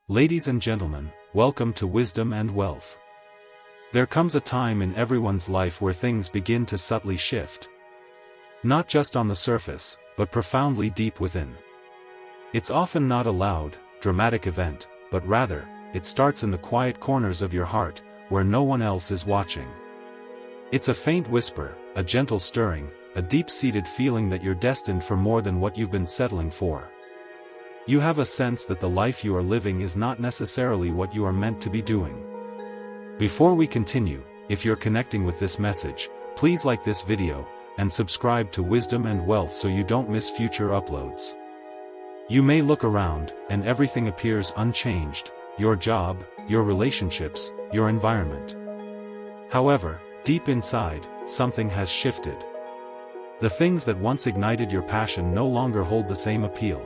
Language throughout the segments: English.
Ladies and gentlemen, welcome to Wisdom and Wealth. There comes a time in everyone's life where things begin to subtly shift. Not just on the surface, but profoundly deep within. It's often not a loud, dramatic event, but rather, it starts in the quiet corners of your heart, where no one else is watching. It's a faint whisper, a gentle stirring, a deep-seated feeling that you're destined for more than what you've been settling for. You have a sense that the life you are living is not necessarily what you are meant to be doing. Before we continue, if you're connecting with this message, please like this video, and subscribe to Wisdom and Wealth so you don't miss future uploads. You may look around, and everything appears unchanged: your job, your relationships, your environment. However, deep inside, something has shifted. The things that once ignited your passion no longer hold the same appeal.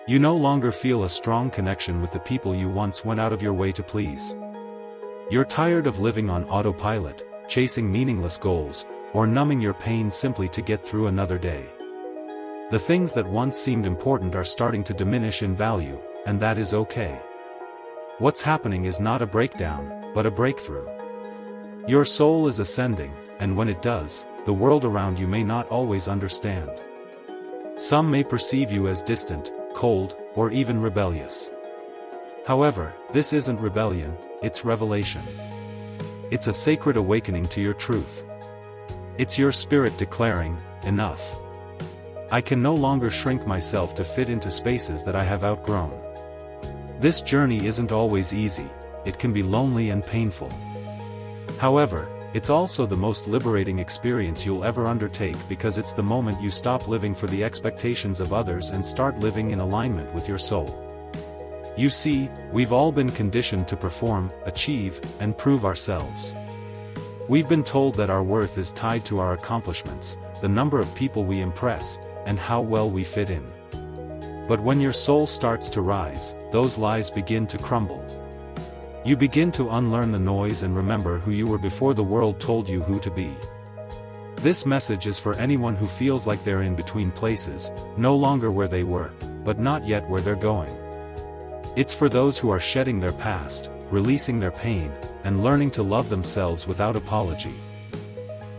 You no longer feel a strong connection with the people you once went out of your way to please. You're tired of living on autopilot, chasing meaningless goals, or numbing your pain simply to get through another day. The things that once seemed important are starting to diminish in value, and that is okay. What's happening is not a breakdown, but a breakthrough. Your soul is ascending, and when it does, the world around you may not always understand. Some may perceive you as distant, cold, or even rebellious. However, this isn't rebellion, it's revelation. It's a sacred awakening to your truth. It's your spirit declaring, "Enough. I can no longer shrink myself to fit into spaces that I have outgrown." This journey isn't always easy, it can be lonely and painful. However, it's also the most liberating experience you'll ever undertake, because it's the moment you stop living for the expectations of others and start living in alignment with your soul. You see, we've all been conditioned to perform, achieve, and prove ourselves. We've been told that our worth is tied to our accomplishments, the number of people we impress, and how well we fit in. But when your soul starts to rise, those lies begin to crumble. You begin to unlearn the noise and remember who you were before the world told you who to be. This message is for anyone who feels like they're in between places, no longer where they were, but not yet where they're going. It's for those who are shedding their past, releasing their pain, and learning to love themselves without apology.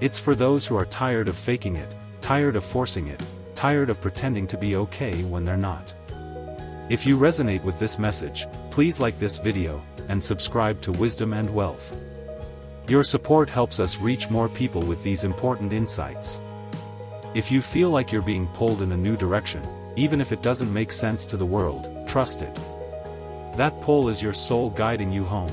It's for those who are tired of faking it, tired of forcing it, tired of pretending to be okay when they're not. If you resonate with this message, please like this video, and subscribe to Wisdom and Wealth. Your support helps us reach more people with these important insights. If you feel like you're being pulled in a new direction, even if it doesn't make sense to the world, trust it. That pull is your soul guiding you home.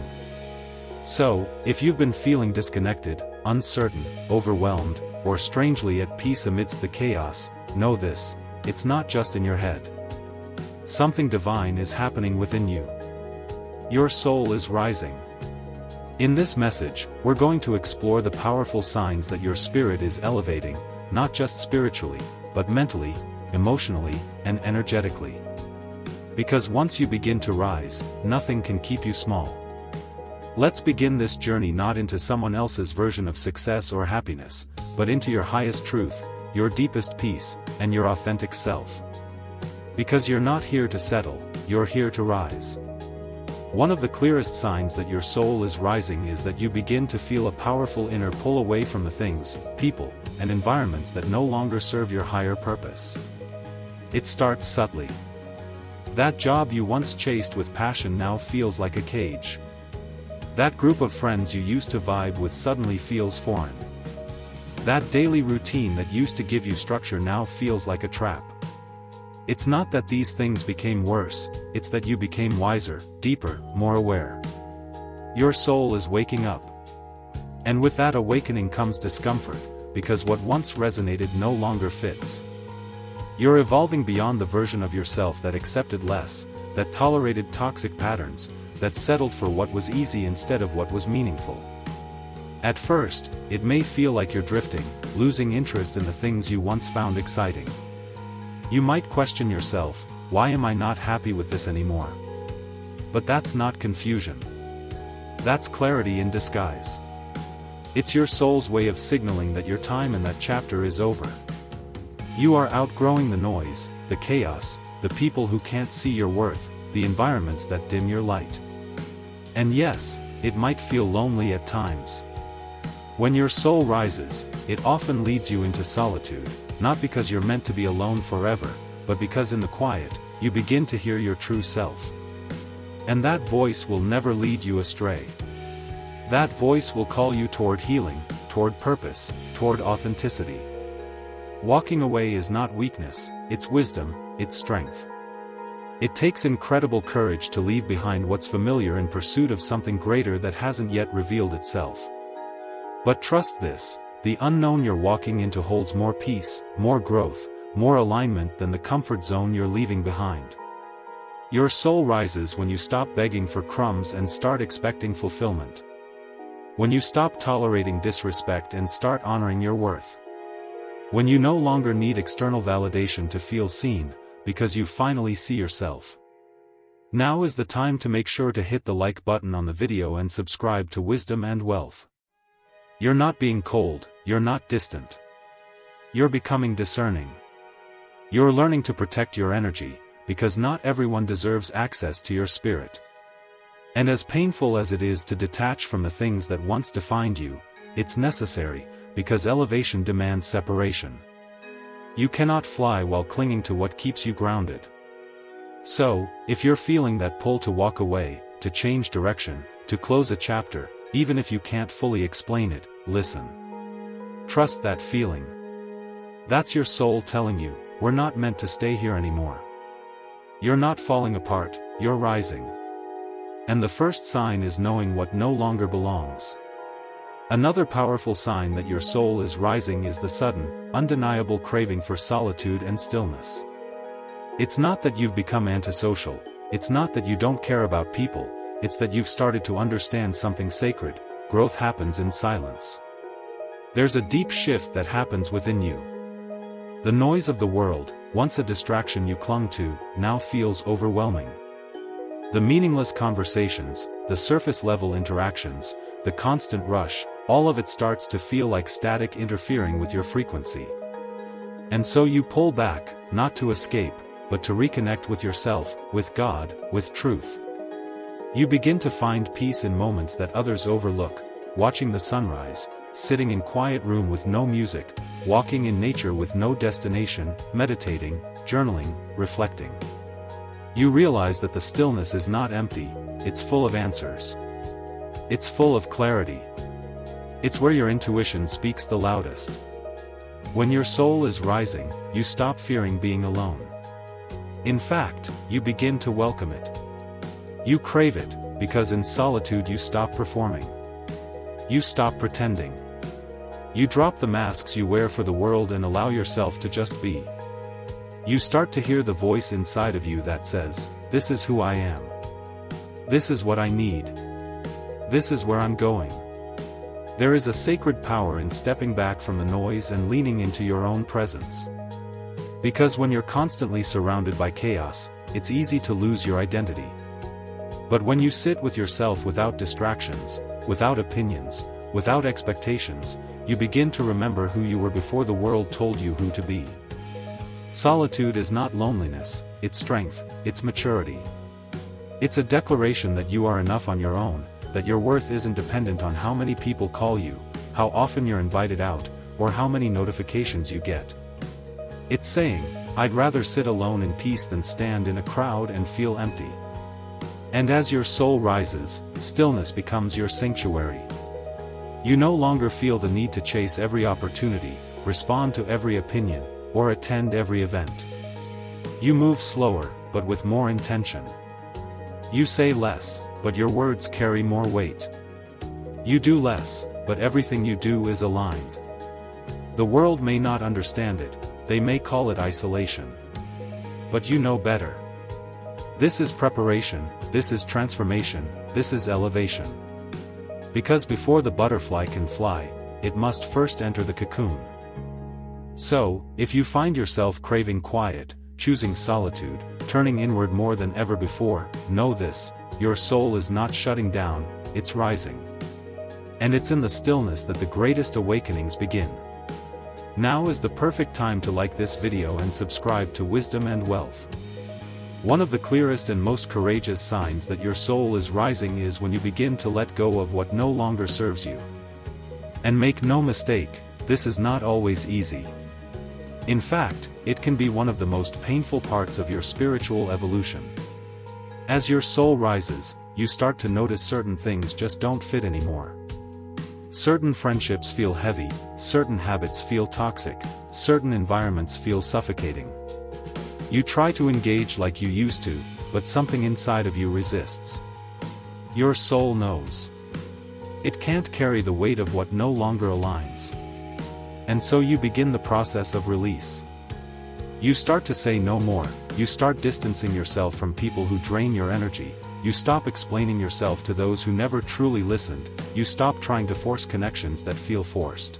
So, if you've been feeling disconnected, uncertain, overwhelmed, or strangely at peace amidst the chaos, know this: it's not just in your head. Something divine is happening within you. Your soul is rising. In this message, we're going to explore the powerful signs that your spirit is elevating, not just spiritually, but mentally, emotionally, and energetically. Because once you begin to rise, nothing can keep you small. Let's begin this journey not into someone else's version of success or happiness, but into your highest truth, your deepest peace, and your authentic self. Because you're not here to settle, you're here to rise. One of the clearest signs that your soul is rising is that you begin to feel a powerful inner pull away from the things, people, and environments that no longer serve your higher purpose. It starts subtly. That job you once chased with passion now feels like a cage. That group of friends you used to vibe with suddenly feels foreign. That daily routine that used to give you structure now feels like a trap. It's not that these things became worse, it's that you became wiser, deeper, more aware. Your soul is waking up. And with that awakening comes discomfort, because what once resonated no longer fits. You're evolving beyond the version of yourself that accepted less, that tolerated toxic patterns, that settled for what was easy instead of what was meaningful. At first, it may feel like you're drifting, losing interest in the things you once found exciting. You might question yourself: why am I not happy with this anymore? But that's not confusion. That's clarity in disguise. It's your soul's way of signaling that your time in that chapter is over. You are outgrowing the noise, the chaos, the people who can't see your worth, the environments that dim your light. And yes, it might feel lonely at times. When your soul rises, it often leads you into solitude, not because you're meant to be alone forever, but because in the quiet, you begin to hear your true self. And that voice will never lead you astray. That voice will call you toward healing, toward purpose, toward authenticity. Walking away is not weakness, it's wisdom, it's strength. It takes incredible courage to leave behind what's familiar in pursuit of something greater that hasn't yet revealed itself. But trust this, the unknown you're walking into holds more peace, more growth, more alignment than the comfort zone you're leaving behind. Your soul rises when you stop begging for crumbs and start expecting fulfillment. When you stop tolerating disrespect and start honoring your worth. When you no longer need external validation to feel seen, because you finally see yourself. Now is the time to make sure to hit the like button on the video and subscribe to Wisdom and Wealth. You're not being cold, you're not distant. You're becoming discerning. You're learning to protect your energy, because not everyone deserves access to your spirit. And as painful as it is to detach from the things that once defined you, it's necessary, because elevation demands separation. You cannot fly while clinging to what keeps you grounded. So, if you're feeling that pull to walk away, to change direction, to close a chapter, even if you can't fully explain it, listen. Trust that feeling. That's your soul telling you, we're not meant to stay here anymore. You're not falling apart, you're rising. And the first sign is knowing what no longer belongs. Another powerful sign that your soul is rising is the sudden, undeniable craving for solitude and stillness. It's not that you've become antisocial, it's not that you don't care about people, it's that you've started to understand something sacred. Growth happens in silence. There's a deep shift that happens within you. The noise of the world, once a distraction you clung to, now feels overwhelming. The meaningless conversations, the surface-level interactions, the constant rush, all of it starts to feel like static interfering with your frequency. And so you pull back, not to escape, but to reconnect with yourself, with God, with truth. You begin to find peace in moments that others overlook, watching the sunrise, sitting in quiet room with no music, walking in nature with no destination, meditating, journaling, reflecting. You realize that the stillness is not empty, it's full of answers. It's full of clarity. It's where your intuition speaks the loudest. When your soul is rising, you stop fearing being alone. In fact, you begin to welcome it. You crave it, because in solitude you stop performing. You stop pretending. You drop the masks you wear for the world and allow yourself to just be. You start to hear the voice inside of you that says, "This is who I am. This is what I need. This is where I'm going." There is a sacred power in stepping back from the noise and leaning into your own presence. Because when you're constantly surrounded by chaos, it's easy to lose your identity. But when you sit with yourself without distractions, without opinions, without expectations, you begin to remember who you were before the world told you who to be. Solitude is not loneliness, it's strength, it's maturity. It's a declaration that you are enough on your own, that your worth isn't dependent on how many people call you, how often you're invited out, or how many notifications you get. It's saying, I'd rather sit alone in peace than stand in a crowd and feel empty. And as your soul rises, stillness becomes your sanctuary. You no longer feel the need to chase every opportunity, respond to every opinion, or attend every event. You move slower, but with more intention. You say less, but your words carry more weight. You do less, but everything you do is aligned. The world may not understand it, they may call it isolation. But you know better. This is preparation, this is transformation, this is elevation. Because before the butterfly can fly, it must first enter the cocoon. So, if you find yourself craving quiet, choosing solitude, turning inward more than ever before, know this, your soul is not shutting down, it's rising. And it's in the stillness that the greatest awakenings begin. Now is the perfect time to like this video and subscribe to Wisdom and Wealth. One of the clearest and most courageous signs that your soul is rising is when you begin to let go of what no longer serves you. And make no mistake, this is not always easy. In fact, it can be one of the most painful parts of your spiritual evolution. As your soul rises, you start to notice certain things just don't fit anymore. Certain friendships feel heavy, certain habits feel toxic, certain environments feel suffocating. You try to engage like you used to, but something inside of you resists. Your soul knows. It can't carry the weight of what no longer aligns. And so you begin the process of release. You start to say no more, you start distancing yourself from people who drain your energy, you stop explaining yourself to those who never truly listened, you stop trying to force connections that feel forced.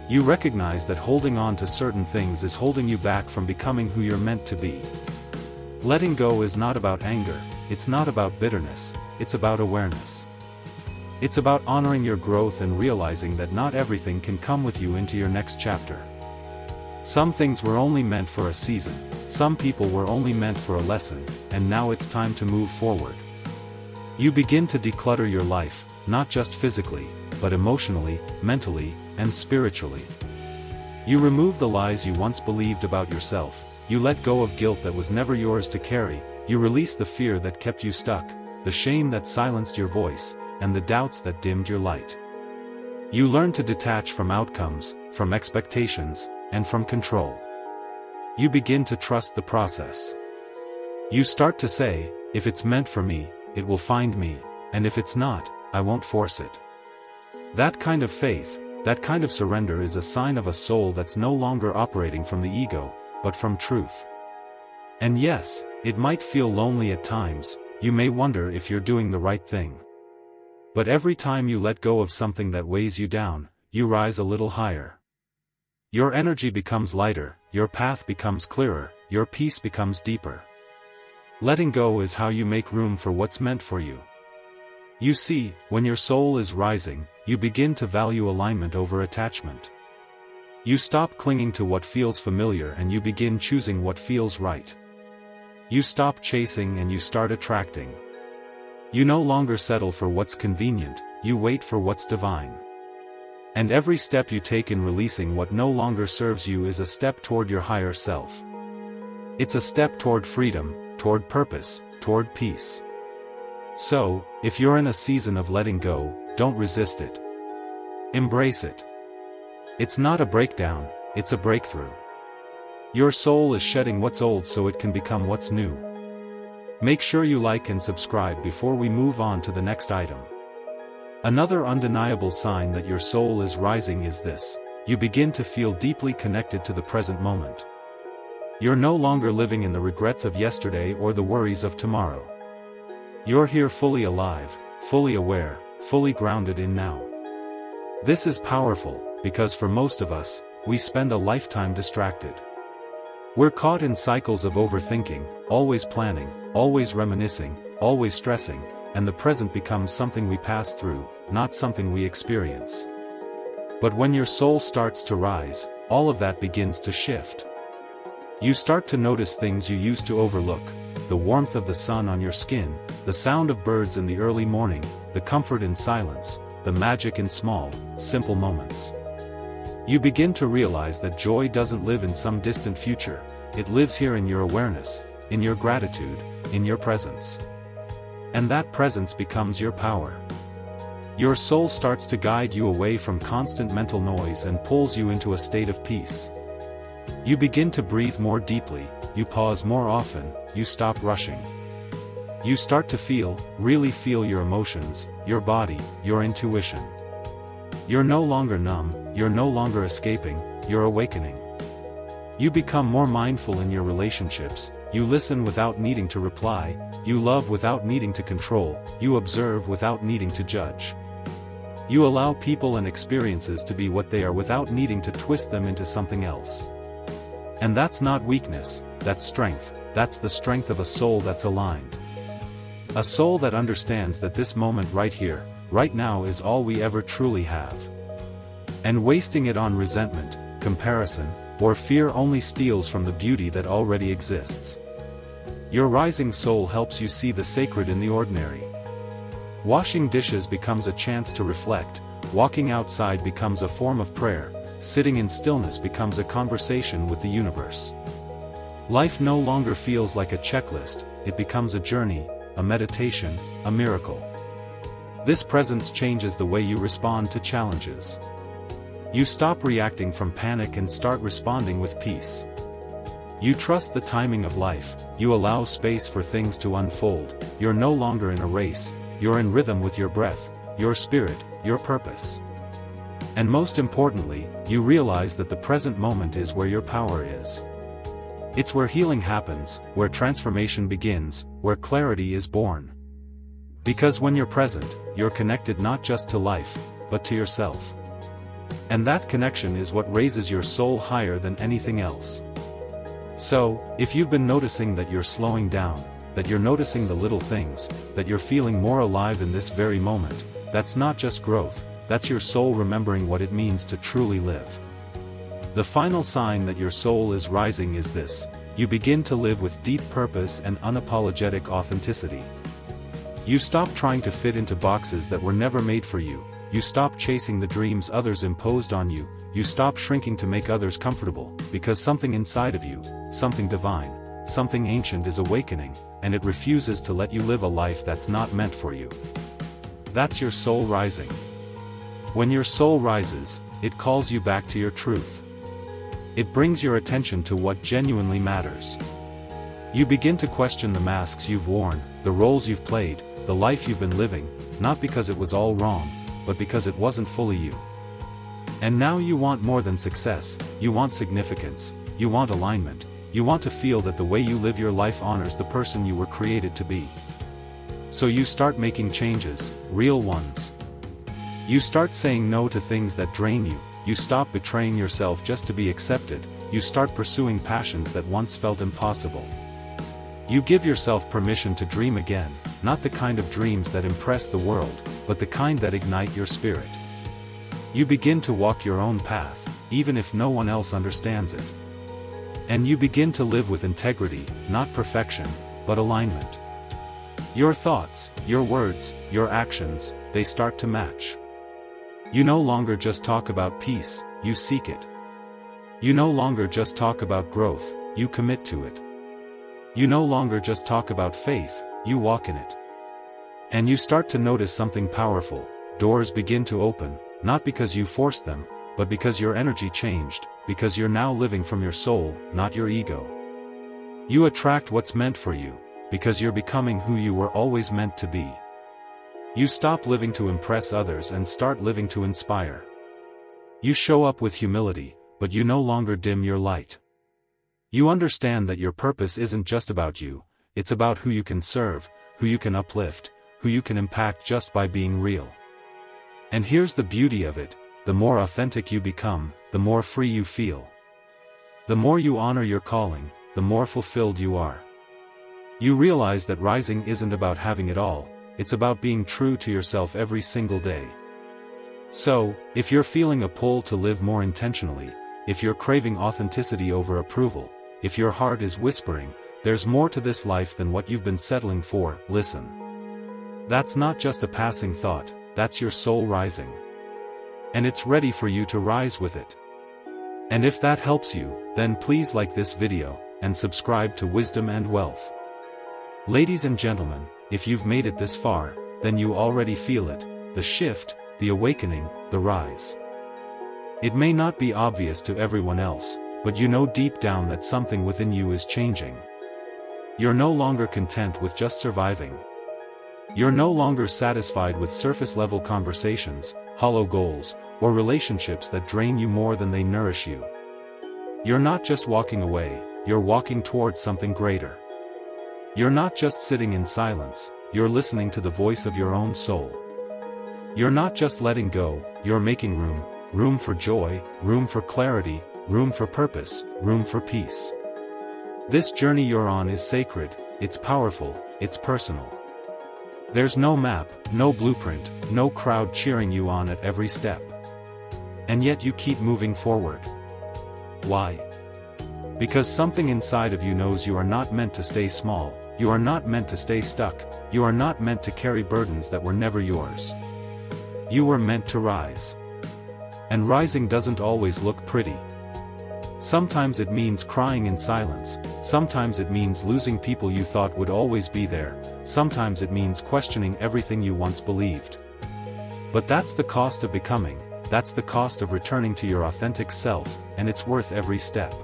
You recognize that holding on to certain things is holding you back from becoming who you're meant to be. Letting go is not about anger, it's not about bitterness, it's about awareness. It's about honoring your growth and realizing that not everything can come with you into your next chapter. Some things were only meant for a season, some people were only meant for a lesson, and now it's time to move forward. You begin to declutter your life, not just physically, but emotionally, mentally, and spiritually. You remove the lies you once believed about yourself, you let go of guilt that was never yours to carry, you release the fear that kept you stuck, the shame that silenced your voice, and the doubts that dimmed your light. You learn to detach from outcomes, from expectations, and from control. You begin to trust the process. You start to say, if it's meant for me, it will find me, and if it's not, I won't force it. That kind of faith, that kind of surrender is a sign of a soul that's no longer operating from the ego, but from truth. And yes, it might feel lonely at times, you may wonder if you're doing the right thing. But every time you let go of something that weighs you down, you rise a little higher. Your energy becomes lighter, your path becomes clearer, your peace becomes deeper. Letting go is how you make room for what's meant for you. You see, when your soul is rising, you begin to value alignment over attachment. You stop clinging to what feels familiar and you begin choosing what feels right. You stop chasing and you start attracting. You no longer settle for what's convenient, you wait for what's divine. And every step you take in releasing what no longer serves you is a step toward your higher self. It's a step toward freedom, toward purpose, toward peace. So, if you're in a season of letting go, don't resist it. Embrace it. It's not a breakdown, it's a breakthrough. Your soul is shedding what's old so it can become what's new. Make sure you like and subscribe before we move on to the next item. Another undeniable sign that your soul is rising is this: you begin to feel deeply connected to the present moment. You're no longer living in the regrets of yesterday or the worries of tomorrow. You're here fully alive, fully aware, fully grounded in now. This is powerful, because for most of us, we spend a lifetime distracted. We're caught in cycles of overthinking, always planning, always reminiscing, always stressing, and the present becomes something we pass through, not something we experience. But when your soul starts to rise, all of that begins to shift. You start to notice things you used to overlook: the warmth of the sun on your skin, the sound of birds in the early morning, the comfort in silence, the magic in small, simple moments. You begin to realize that joy doesn't live in some distant future, it lives here in your awareness, in your gratitude, in your presence. And that presence becomes your power. Your soul starts to guide you away from constant mental noise and pulls you into a state of peace. You begin to breathe more deeply, you pause more often, you stop rushing. You start to feel, really feel your emotions, your body, your intuition. You're no longer numb, you're no longer escaping, you're awakening. You become more mindful in your relationships, you listen without needing to reply, you love without needing to control, you observe without needing to judge. You allow people and experiences to be what they are without needing to twist them into something else. And that's not weakness, that's strength, that's the strength of a soul that's aligned. A soul that understands that this moment right here, right now is all we ever truly have. And wasting it on resentment, comparison, or fear only steals from the beauty that already exists. Your rising soul helps you see the sacred in the ordinary. Washing dishes becomes a chance to reflect, walking outside becomes a form of prayer, sitting in stillness becomes a conversation with the universe. Life no longer feels like a checklist, it becomes a journey, a meditation, a miracle. This presence changes the way you respond to challenges. You stop reacting from panic and start responding with peace. You trust the timing of life, you allow space for things to unfold, you're no longer in a race, you're in rhythm with your breath, your spirit, your purpose. And most importantly, you realize that the present moment is where your power is. It's where healing happens, where transformation begins, where clarity is born. Because when you're present, you're connected not just to life, but to yourself. And that connection is what raises your soul higher than anything else. So, if you've been noticing that you're slowing down, that you're noticing the little things, that you're feeling more alive in this very moment, that's not just growth, that's your soul remembering what it means to truly live. The final sign that your soul is rising is this: you begin to live with deep purpose and unapologetic authenticity. You stop trying to fit into boxes that were never made for you, you stop chasing the dreams others imposed on you, you stop shrinking to make others comfortable, because something inside of you, something divine, something ancient is awakening, and it refuses to let you live a life that's not meant for you. That's your soul rising. When your soul rises, it calls you back to your truth. It brings your attention to what genuinely matters. You begin to question the masks you've worn, the roles you've played, the life you've been living, not because it was all wrong, but because it wasn't fully you. And now you want more than success, you want significance, you want alignment, you want to feel that the way you live your life honors the person you were created to be. So you start making changes, real ones. You start saying no to things that drain you, you stop betraying yourself just to be accepted, you start pursuing passions that once felt impossible. You give yourself permission to dream again, not the kind of dreams that impress the world, but the kind that ignite your spirit. You begin to walk your own path, even if no one else understands it. And you begin to live with integrity, not perfection, but alignment. Your thoughts, your words, your actions, they start to match. You no longer just talk about peace, you seek it. You no longer just talk about growth, you commit to it. You no longer just talk about faith, you walk in it. And you start to notice something powerful: doors begin to open, not because you forced them, but because your energy changed, because you're now living from your soul, not your ego. You attract what's meant for you, because you're becoming who you were always meant to be. You stop living to impress others and start living to inspire. You show up with humility, but you no longer dim your light. You understand that your purpose isn't just about you, it's about who you can serve, who you can uplift, who you can impact just by being real. And here's the beauty of it: the more authentic you become, the more free you feel. The more you honor your calling, the more fulfilled you are. You realize that rising isn't about having it all, it's about being true to yourself every single day. So, if you're feeling a pull to live more intentionally, if you're craving authenticity over approval, if your heart is whispering, there's more to this life than what you've been settling for, listen. That's not just a passing thought, that's your soul rising. And it's ready for you to rise with it. And if that helps you, then please like this video, and subscribe to Wisdom and Wealth. Ladies and gentlemen, if you've made it this far, then you already feel it: the shift, the awakening, the rise. It may not be obvious to everyone else, but you know deep down that something within you is changing. You're no longer content with just surviving. You're no longer satisfied with surface-level conversations, hollow goals, or relationships that drain you more than they nourish you. You're not just walking away, you're walking towards something greater. You're not just sitting in silence, you're listening to the voice of your own soul. You're not just letting go, you're making room, room for joy, room for clarity, room for purpose, room for peace. This journey you're on is sacred, it's powerful, it's personal. There's no map, no blueprint, no crowd cheering you on at every step. And yet you keep moving forward. Why? Because something inside of you knows you are not meant to stay small, You are not meant to stay stuck, you are not meant to carry burdens that were never yours. You were meant to rise. And rising doesn't always look pretty. Sometimes it means crying in silence, sometimes it means losing people you thought would always be there, sometimes it means questioning everything you once believed. But that's the cost of becoming, that's the cost of returning to your authentic self, and it's worth every step.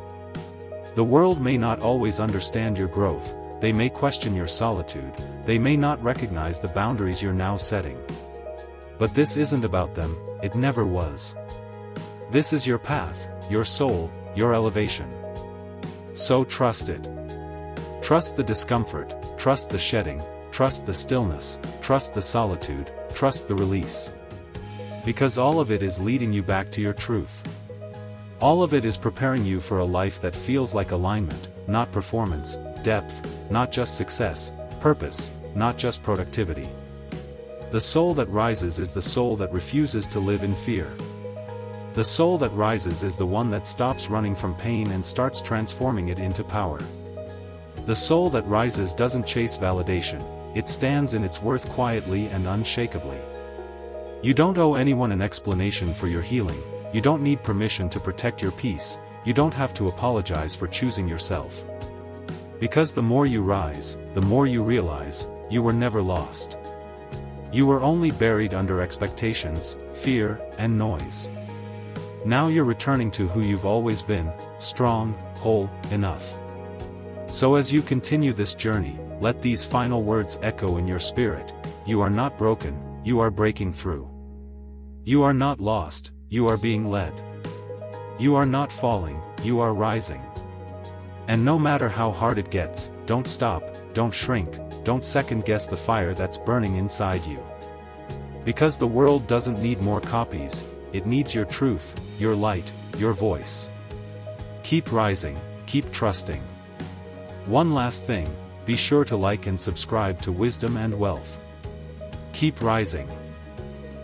The world may not always understand your growth, they may question your solitude, they may not recognize the boundaries you're now setting. But this isn't about them, it never was. This is your path, your soul, your elevation. So trust it. Trust the discomfort, trust the shedding, trust the stillness, trust the solitude, trust the release. Because all of it is leading you back to your truth. All of it is preparing you for a life that feels like alignment, not performance, depth, not just success, purpose, not just productivity. The soul that rises is the soul that refuses to live in fear. The soul that rises is the one that stops running from pain and starts transforming it into power. The soul that rises doesn't chase validation, it stands in its worth quietly and unshakably. You don't owe anyone an explanation for your healing, you don't need permission to protect your peace, you don't have to apologize for choosing yourself. Because the more you rise, the more you realize, you were never lost. You were only buried under expectations, fear, and noise. Now you're returning to who you've always been, strong, whole, enough. So as you continue this journey, let these final words echo in your spirit. You are not broken, you are breaking through. You are not lost, you are being led. You are not falling, you are rising. And no matter how hard it gets, don't stop, don't shrink, don't second-guess the fire that's burning inside you. Because the world doesn't need more copies, it needs your truth, your light, your voice. Keep rising, keep trusting. One last thing, be sure to like and subscribe to Wisdom and Wealth. Keep rising.